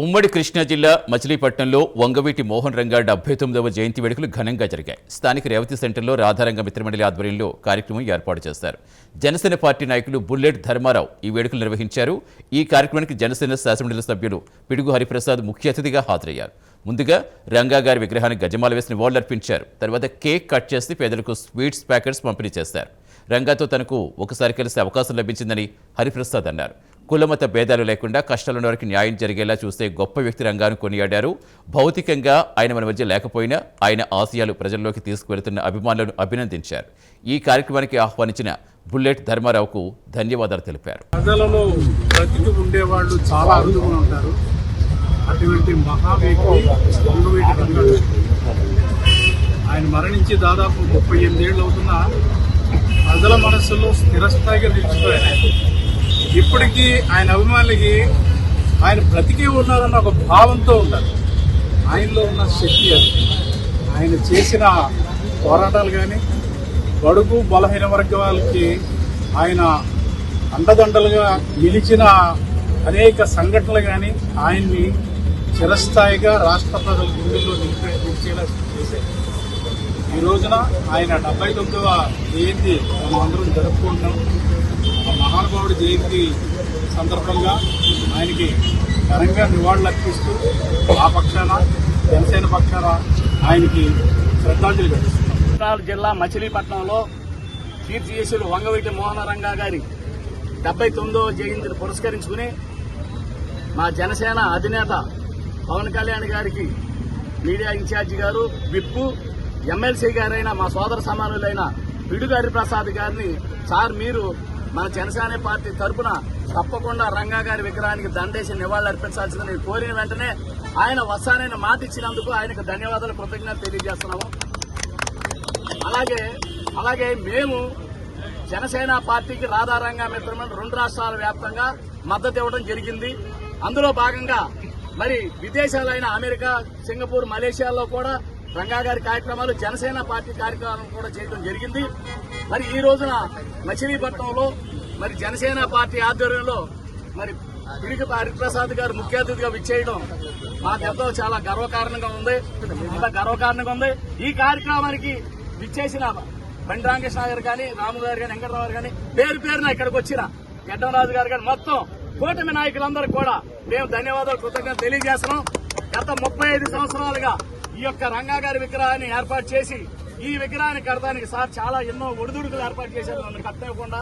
ఉమ్మడి కృష్ణా జిల్లా మచిలీపట్నంలో వంగవీటి మోహన్ రంగా 79వ జయంతి వేడుకలు ఘనంగా జరిగాయి. స్థానిక రేవతి సెంటర్లో రాధారంగ మిత్రమండలి ఆధ్వర్యంలో కార్యక్రమం ఏర్పాటు చేశారు. జనసేన పార్టీ నాయకులు బుల్లెట్ ధర్మారావు ఈ వేడుకలు నిర్వహించారు. ఈ కార్యక్రమానికి జనసేన శాసనమండలి సభ్యులు పిడుగు హరిప్రసాద్ ముఖ్య అతిథిగా హాజరయ్యారు. ముందుగా రంగా గారి విగ్రహానికి గజమాల వేసి నివాళులర్పించారు. తర్వాత కేక్ కట్ చేసి పేదలకు స్వీట్స్ ప్యాకెట్స్ పంపిణీ చేశారు. రంగాతో తనకు ఒకసారి కలిసే అవకాశం లభించిందని హరిప్రసాద్ అన్నారు. కులమత భేదాలు లేకుండా కష్టాలున్న వారికి న్యాయం జరిగేలా చూస్తే గొప్ప వ్యక్తి రంగాను కొనియాడారు. భౌతికంగా ఆయన మన మధ్య లేకపోయినా ఆయన ఆశయాలు ప్రజల్లోకి తీసుకువెళుతున్న అభిమానులను అభినందించారు. ఈ కార్యక్రమానికి ఆహ్వానించిన బుల్లెట్ ధర్మారావుకు ధన్యవాదాలు తెలిపారు. ప్రజలలో బ్రతికి ఉండేవాళ్ళు చాలా అరుదుగా ఉంటారు. అటువంటి మహావ్యక్తి వంగవీటి రంగా. ఆయన మరణించి దాదాపు 38 ఏళ్ళు అవుతున్నా ప్రజల మనస్సులో స్థిరస్థాయిగా నిలిచిపోయారు. ఇప్పటికీ ఆయన అభిమానులకి ఆయన బ్రతికే ఉన్నారన్న ఒక భావంతో ఉంటారు. ఆయనలో ఉన్న శక్తి అది. ఆయన చేసిన పోరాటాలు కానీ బడుగు బలహీన వర్గాలకి ఆయన అండదండలుగా నిలిచిన అనేక సంఘటనలు కానీ ఆయన్ని చిరస్థాయిగా రాష్ట్ర ప్రజల గుండెల్లో నిలిచేలా చేశారు. ఈ రోజున ఆయన 79వ జయంతి మనం అందరం జరుపుకుంటున్నాం. ఆ మహానుభావుడి జయంతి సందర్భంగా ఆయనకి ఘనంగా నివాళులు అర్పిస్తూ ఆ పక్షాన జనసేన పక్షాన ఆయనకి శ్రద్ధాంజలి ఘటిస్తున్నాం. జిల్లా మచిలీపట్నంలో కీర్తిశేషులు వంగవీటి మోహన రంగా గారి 79వ జయంతిని పురస్కరించుకుని మా జనసేన అధినేత పవన్ కళ్యాణ్ గారికి మీడియా ఇన్ఛార్జి గారు, విప్పు, ఎమ్మెల్సీ గారైన మా సోదర సమానులైన పిడుగు హరిప్రసాద్ గారిని, సార్ మీరు మన జనసేన పార్టీ తరఫున తప్పకుండా రంగా గారి విగ్రహానికి దండేసి నివాళులు అర్పించాల్సిందని కోరిన వెంటనే ఆయన వస్తానని మాట ఇచ్చినందుకు ఆయనకు ధన్యవాదాలు, కృతజ్ఞతలు తెలియజేస్తున్నాము. అలాగే మేము జనసేన పార్టీకి రాధారంగా మిత్రమండలి 2 రాష్ట్రాల వ్యాప్తంగా మద్దతు ఇవ్వడం జరిగింది. అందులో భాగంగా మరి విదేశాలైన అమెరికా, సింగపూర్, మలేషియాలో కూడా రంగా గారి కార్యక్రమాలు, జనసేన పార్టీ కార్యక్రమాలు కూడా చేయడం జరిగింది. మరి ఈ రోజున మచిలీపట్నంలో మరి జనసేన పార్టీ ఆధ్వర్యంలో మరి పిడుగు హరిప్రసాద్ గారు ముఖ్య అతిథిగా విచ్చేయడం మాకెంతో చాలా గర్వకారణంగా ఉంది. ఈ కార్యక్రమానికి విచ్చేసిన బండి రామకృష్ణ గారు కానీ, రాము గారు కానీ, వెంకటరావు గారు కానీ, పేరున ఇక్కడికి వచ్చిన గడ్డంరాజు గారు కానీ, మొత్తం కూటమి నాయకులందరూ కూడా మేము ధన్యవాదాలు, కృతజ్ఞతలు తెలియజేస్తున్నాం. గత 35 సంవత్సరాలుగా ఈ యొక్క రంగా గారి విగ్రహాన్ని ఏర్పాటు చేసి ఈ విగ్రహాన్ని కడతానికి సార్ చాలా ఎన్నో ఒడిదుడుకులు ఏర్పాటు చేశారు, నన్ను కట్టనివ్వకుండా.